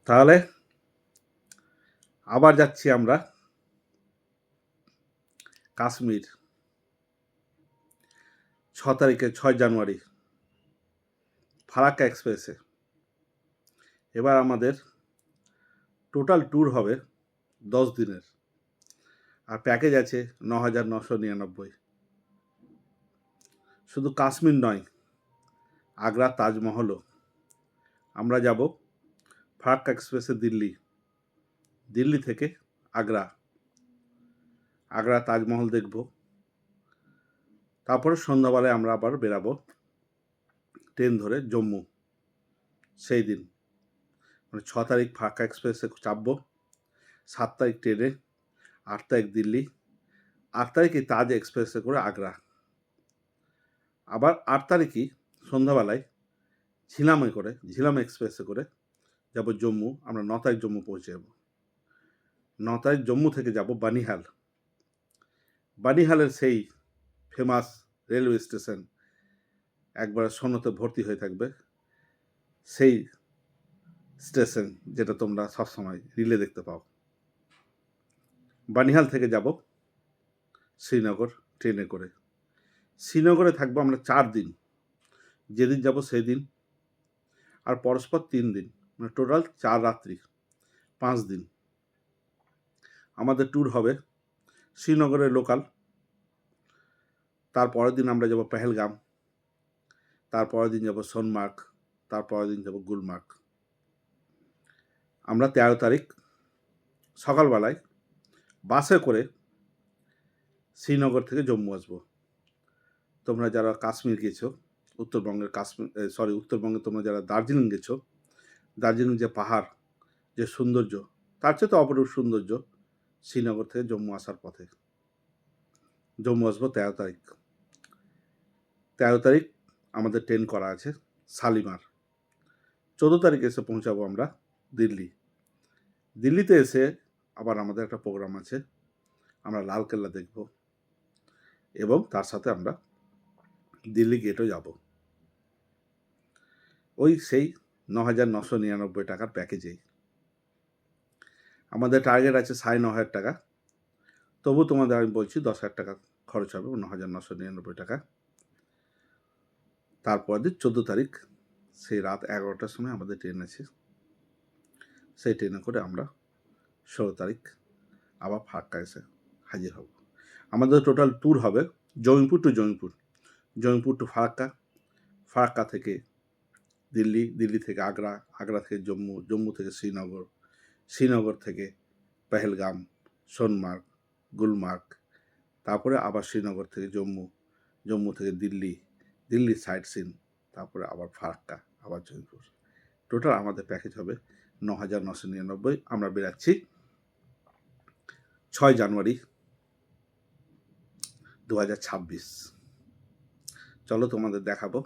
তাহলে আবার যাচ্ছি আমরা কাশ্মীর 6 জানুয়ারি ফারাক্কা এক্সপ্রেসে। এবার আমাদের টোটাল ট্যুর হবে 10 দিনের, আর প্যাকেজ আছে ৯,৯৯৯। শুধু কাশ্মীর নয়, আগ্রা তাজমহলও। আমরা যাব ফারাক্কা এক্সপ্রেসে দিল্লি, দিল্লি থেকে আগ্রা, আগ্রা তাজমহল দেখব। তারপরে সন্ধ্যাবেলায় আমরা আবার বেরাবো ট্রেন ধরে জম্মু। সেই দিন মানে 6 তারিখ ফারাক্কা এক্সপ্রেসে চাপবো, 7 তারিখ ট্রেনে, 8 তারিখ দিল্লি, 8 তারিখে তাজ এক্সপ্রেসে করে আগ্রা। আবার 8 তারিখই সন্ধ্যাবেলায় ঝিলাম এক্সপ্রেসে করে যাব জম্মু। আমরা 9 তারিখ জম্মু পৌঁছে যাব। 9 তারিখ জম্মু থেকে যাব বানিহাল। বানিহালের সেই ফেমাস রেলওয়ে স্টেশন, একবার সোনাতে ভর্তি হয়ে থাকবে সেই স্টেশন, যেটা তোমরা সবসময় রিলে দেখতে পাও। বানিহাল থেকে যাব শ্রীনগর ট্রেনে করে। শ্রীনগরে থাকবো আমরা 4 দিন, যেদিন যাব সেই দিন, আর পরস্পর 3 দিন, মানে টোটাল 4 রাত্রি, 5 দিন। আমাদের ট্যুর হবে শ্রীনগরের লোকাল, তারপরের দিন আমরা যাব পেহেলগাম, তারপরের দিন যাব সোনমার্গ, তারপরের দিন যাব গুলমার্গ। আমরা 13 তারিখ সকালবেলায় বাসে করে শ্রীনগর থেকে জম্মু আসবো। তোমরা যারা কাশ্মীর গেছো, উত্তরবঙ্গে তোমরা যারা দার্জিলিং গেছো, দার্জিলিং যে পাহাড়, যে সৌন্দর্য, তার চেয়ে তো অপরূপ সৌন্দর্য শ্রীনগর থেকে জম্মু আসার পথে। জম্মু আসবো 13 তারিখ। 13 তারিখ আমাদের ট্রেন করা আছে শালিমার। 14 তারিখ এসে পৌঁছাবো আমরা দিল্লি। দিল্লিতে এসে আবার আমাদের একটা প্রোগ্রাম আছে, আমরা লালকেল্লা দেখব এবং তার সাথে আমরা দিল্লি গেটও যাব। ওই সেই 9,999 টাকার প্যাকেজেই আমাদের টার্গেট আছে 9,500 টাকা। তবু তোমাদের আমি বলছি 10,000 টাকা খরচ হবে, 9,999 টাকা। তারপর দিন 14 তারিখ সেই রাত 11টার সময় আমাদের ট্রেন আছে। সেই ট্রেনে করে আমরা 16 তারিখ আবার ফারাক্কা এসে হাজির হব। আমাদের টোটাল ট্যুর হবে জমিপুর টু জমিপুর, জমিপুর টু ফারাক্কা, ফারাক্কা থেকে দিল্লি, দিল্লি থেকে আগ্রা, আগ্রা থেকে জম্মু, জম্মু থেকে শ্রীনগর, শ্রীনগর থেকে পেহেলগাম, সোনমার্গ, গুলমার্গ, তারপরে আবার শ্রীনগর থেকে জম্মু, জম্মু থেকে দিল্লি, দিল্লি সাইট সিন, তারপরে আবার ফারাক্কা, আবার জয়পুর। টোটাল আমাদের প্যাকেজ হবে 9,999। আমরা বেরাচ্ছি 6 জানুয়ারি 2026। চলো তোমাদের দেখাবো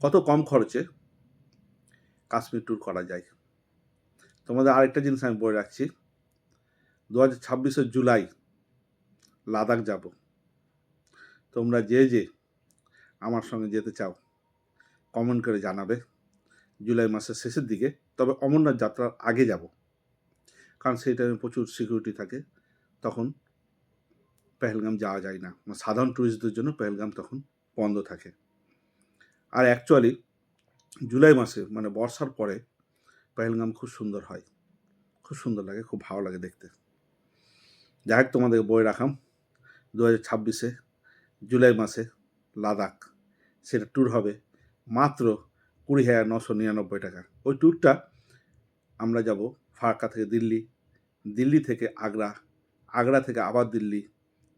কত কম খরচে কাশ্মীর ট্যুর করা যায়। তোমাদের আরেকটা জিনিস আমি বলে রাখছি, 2026 জুলাই লাদাখ যাব। তোমরা যে আমার সঙ্গে যেতে চাও কমেন্ট করে জানাবে। জুলাই মাসের শেষের দিকে, তবে অমরনাথ যাত্রার আগে যাব, কারণ সেই টাইমে প্রচুর সিকিউরিটি থাকে, তখন পেহেলগাম যাওয়া যায় না। সাধারণ ট্যুরিস্টদের জন্য পেহেলগাম তখন বন্ধ থাকে। আর অ্যাকচুয়ালি জুলাই মাসে মানে বর্ষার পরে পেহেলগাম খুব সুন্দর হয়, খুব সুন্দর লাগে, খুব ভালো লাগে দেখতে। যাই হোক, তোমাদেরকে বলে রাখাম 2026 জুলাই মাসে লাদাখ, সেটা ট্যুর হবে মাত্র 20,999 টাকা। ওই ট্যুরটা আমরা যাব ফারাক্কা থেকে দিল্লি, দিল্লি থেকে আগ্রা, আগ্রা থেকে আবার দিল্লি,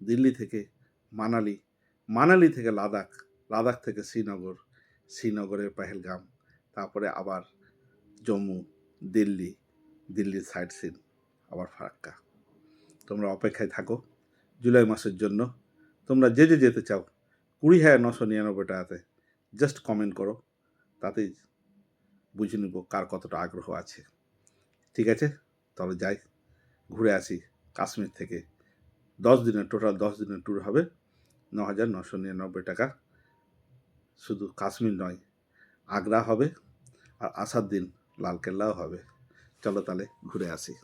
দিল্লি থেকে মানালি, মানালি থেকে লাদাখ, লাদাখ থেকে শ্রীনগর, শ্রীনগরের পেহেলগাম, তারপরে আবার জম্মু, দিল্লি, দিল্লির সাইট সিন, আবার ফারাক্কা। তোমরা অপেক্ষায় থাকো জুলাই মাসের জন্য। তোমরা যে যেতে চাও 20,999 টাকাতে জাস্ট কমেন্ট করো, তাতেই বুঝে নেব কার কতটা আগ্রহ আছে। ঠিক আছে, তাহলে যাই, ঘুরে আসি কাশ্মীর থেকে। 10 দিনের টোটাল 10 দিনের ট্যুর হবে 9,999 টাকা। শুধু কাশ্মীর নয়, আগ্রা হবে, আর আসার দিন লালকেল্লাও হবে। চলো তাহলে ঘুরে আসি।